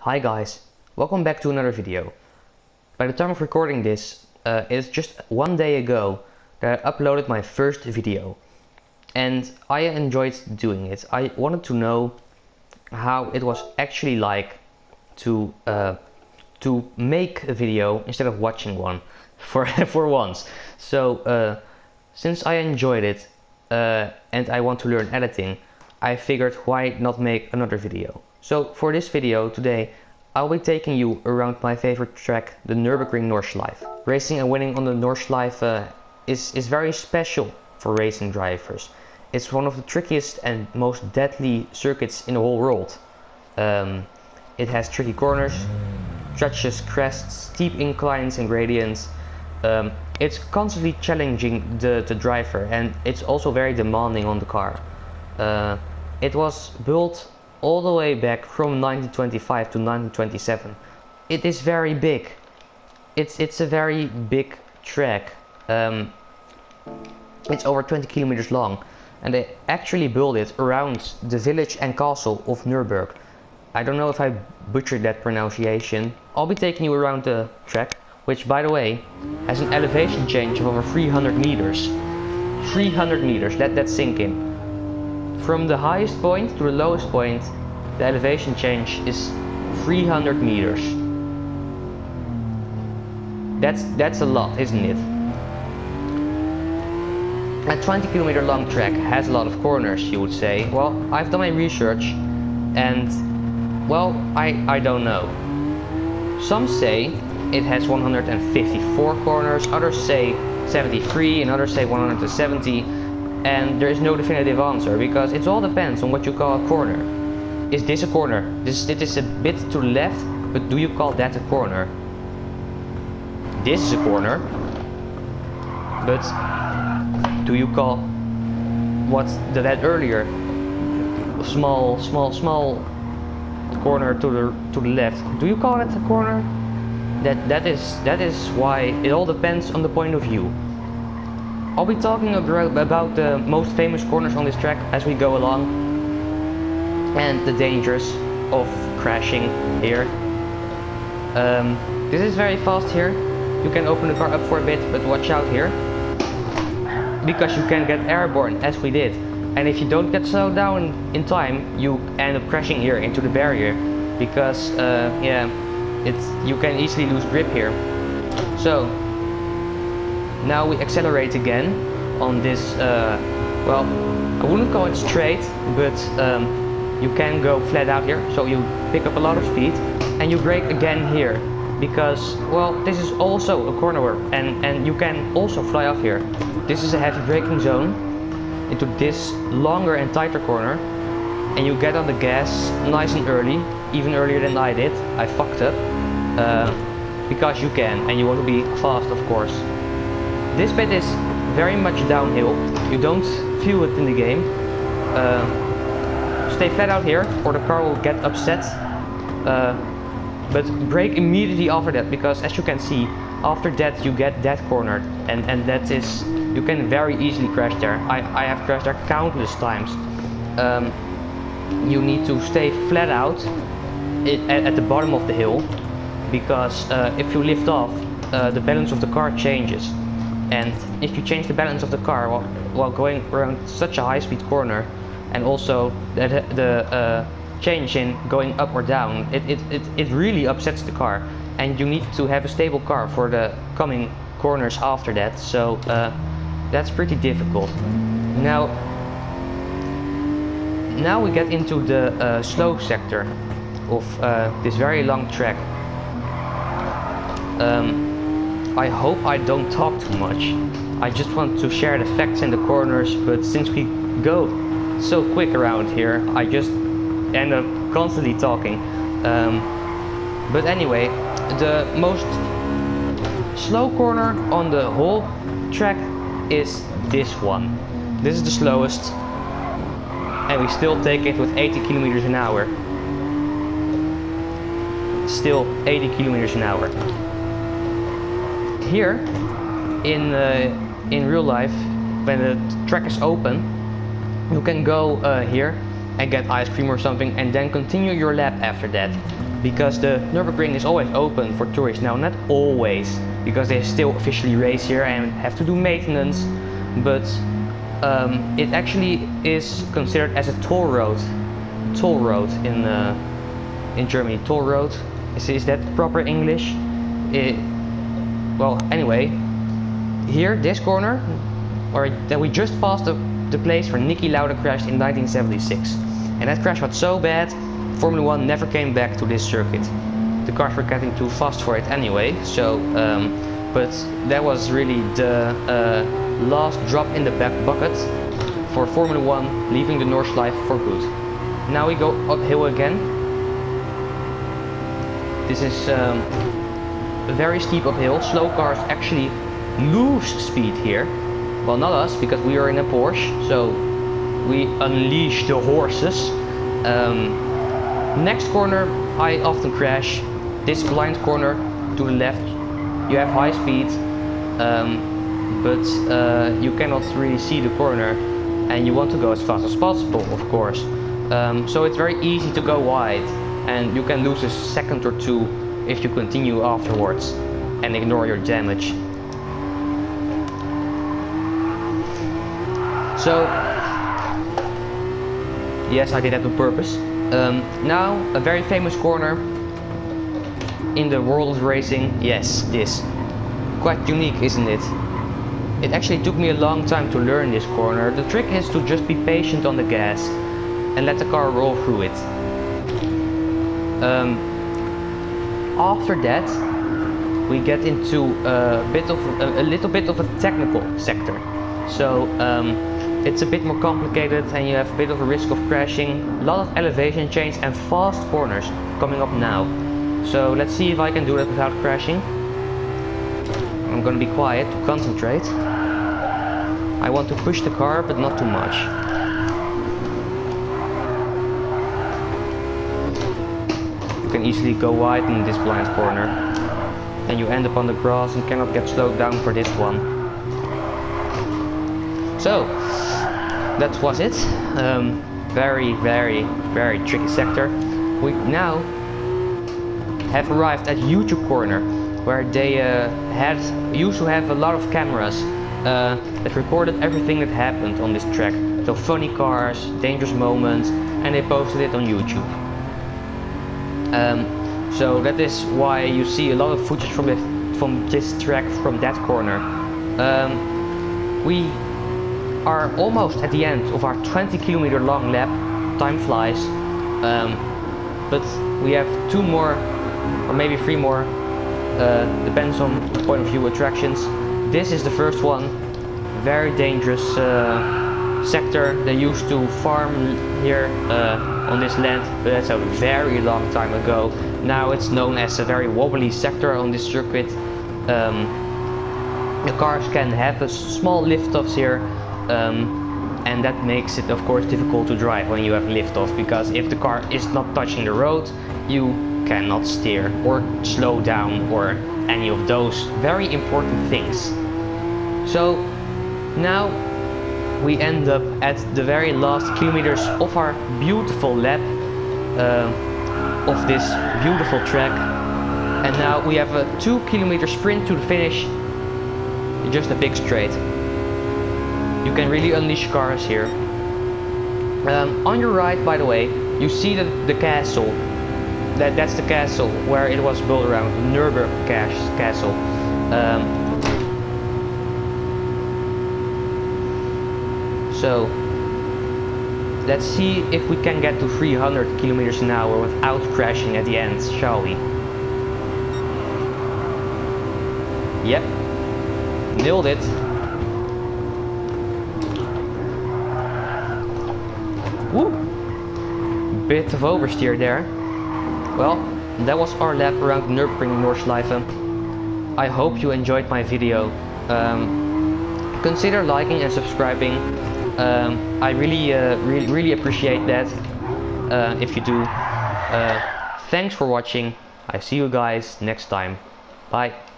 Hi guys, welcome back to another video. By the time of recording this, it's just one day ago that I uploaded my first video. And I enjoyed doing it. I wanted to know how it was actually like to make a video instead of watching one for once. So since I enjoyed it and I want to learn editing, I figured why not make another video. So for this video today, I'll be taking you around my favorite track, the Nürburgring Nordschleife. Racing and winning on the Nordschleife is very special for racing drivers. It's one of the trickiest and most deadly circuits in the whole world. It has tricky corners, stretches, crests, steep inclines and gradients. It's constantly challenging the driver, and it's also very demanding on the car. It was built all the way back from 1925 to 1927. It is very big. It's a very big track. It's over 20 kilometers long, and they actually built it around the village and castle of Nürburg. I don't know if I butchered that pronunciation. I'll be taking you around the track, which by the way has an elevation change of over 300 meters. 300 meters, let that sink in. From the highest point to the lowest point, the elevation change is 300 meters. That's a lot, isn't it? A 20 kilometer long track has a lot of corners, you would say. Well, I've done my research and, well, I don't know. Some say it has 154 corners, others say 73 and others say 170. And there is no definitive answer, because it all depends on what you call a corner. Is this a corner? It is a bit to the left, but do you call that a corner? This is a corner, but do you call what that earlier small corner to the left? Do you call it a corner? That is why it all depends on the point of view. I'll be talking about the most famous corners on this track as we go along, and the dangers of crashing here. This is very fast here. You can open the car up for a bit, but watch out here, because you can get airborne as we did. And if you don't get slowed down in time, you end up crashing here into the barrier, because you can easily lose grip here. So now we accelerate again on this, well, I wouldn't call it straight, but you can go flat out here, so you pick up a lot of speed, and you brake again here, because, well, this is also a corner, and you can also fly off here. This is a heavy braking zone into this longer and tighter corner, and you get on the gas nice and early, even earlier than I did. I fucked up, because you can, and you want to be fast, of course. This bit is very much downhill. You don't feel it in the game. Stay flat out here or the car will get upset. But brake immediately after that, because as you can see, after that you get that cornered, and that is, you can very easily crash there. I have crashed there countless times. You need to stay flat out at the bottom of the hill, because if you lift off, the balance of the car changes. And if you change the balance of the car while going around such a high-speed corner, and also the change in going up or down, it really upsets the car, and you need to have a stable car for the coming corners after that. So that's pretty difficult. Now we get into the slow sector of this very long track. I hope I don't talk too much. I just want to share the facts in the corners, but since we go so quick around here, I just end up constantly talking. But anyway, the most slow corner on the whole track is this one. This is the slowest, and we still take it with 80 kilometers an hour. Still 80 kilometers an hour. Here, in real life, when the track is open, you can go here and get ice cream or something, and then continue your lap after that. because the Nürburgring is always open for tourists. Now, not always, because they still officially race here and have to do maintenance, but it actually is considered as a toll road. Toll road in Germany. Toll road. Is that proper English? Well, anyway, here, this corner, or that we just passed the place where Niki Lauda crashed in 1976. And that crash was so bad, Formula 1 never came back to this circuit. The cars were getting too fast for it anyway, so, but that was really the last drop in the back bucket for Formula 1 leaving the Nordschleife for good. Now we go uphill again. This is a very steep uphill. Slow cars actually lose speed here. Well, not us, because we are in a Porsche, so we unleash the horses. Next corner, I often crash. This blind corner to the left, you have high speed, but you cannot really see the corner, and you want to go as fast as possible, of course. So it's very easy to go wide, and you can lose a second or two if you continue afterwards and ignore your damage. So, yes, I did that on purpose. Now, a very famous corner in the world of racing. Yes, this. Quite unique, isn't it? It actually took me a long time to learn this corner. The trick is to just be patient on the gas and let the car roll through it. After that, we get into a little bit of a technical sector. So, it's a bit more complicated and you have a bit of a risk of crashing. A lot of elevation change and fast corners coming up now. So let's see if I can do that without crashing. I'm gonna be quiet to concentrate. I want to push the car, but not too much. You can easily go wide in this blind corner. And you end up on the grass and cannot get slowed down for this one. So, that was it. Very, very, very tricky sector. We now have arrived at YouTube corner, where they used to have a lot of cameras that recorded everything that happened on this track. So funny cars, dangerous moments, and they posted it on YouTube. So that is why you see a lot of footage from this track from that corner. We are almost at the end of our 20-kilometer long lap. Time flies, but we have 2 more or maybe 3 more, depends on the point of view attractions. This is the first one. Very dangerous sector. They used to farm here on this land, but that's a very long time ago. Now it's known as a very wobbly sector on this circuit. The cars can have a small lift-offs here, and that makes it of course difficult to drive when you have lift-off, because if the car is not touching the road, you cannot steer or slow down or any of those very important things. So now we end up at the very last kilometers of our beautiful lap of this beautiful track, and now we have a 2-kilometer sprint to the finish. Just a big straight. You can really unleash cars here. On your right, by the way, you see the castle. That's the castle where it was built around, the Nürburgring castle. So let's see if we can get to 300 kilometers an hour without crashing at the end, shall we? Yep, nailed it. Woo! Bit of oversteer there. Well, that was our lap around Nürburgring Nordschleife. I hope you enjoyed my video. Consider liking and subscribing. I really appreciate that if you do. Thanks for watching. I see you guys next time. Bye.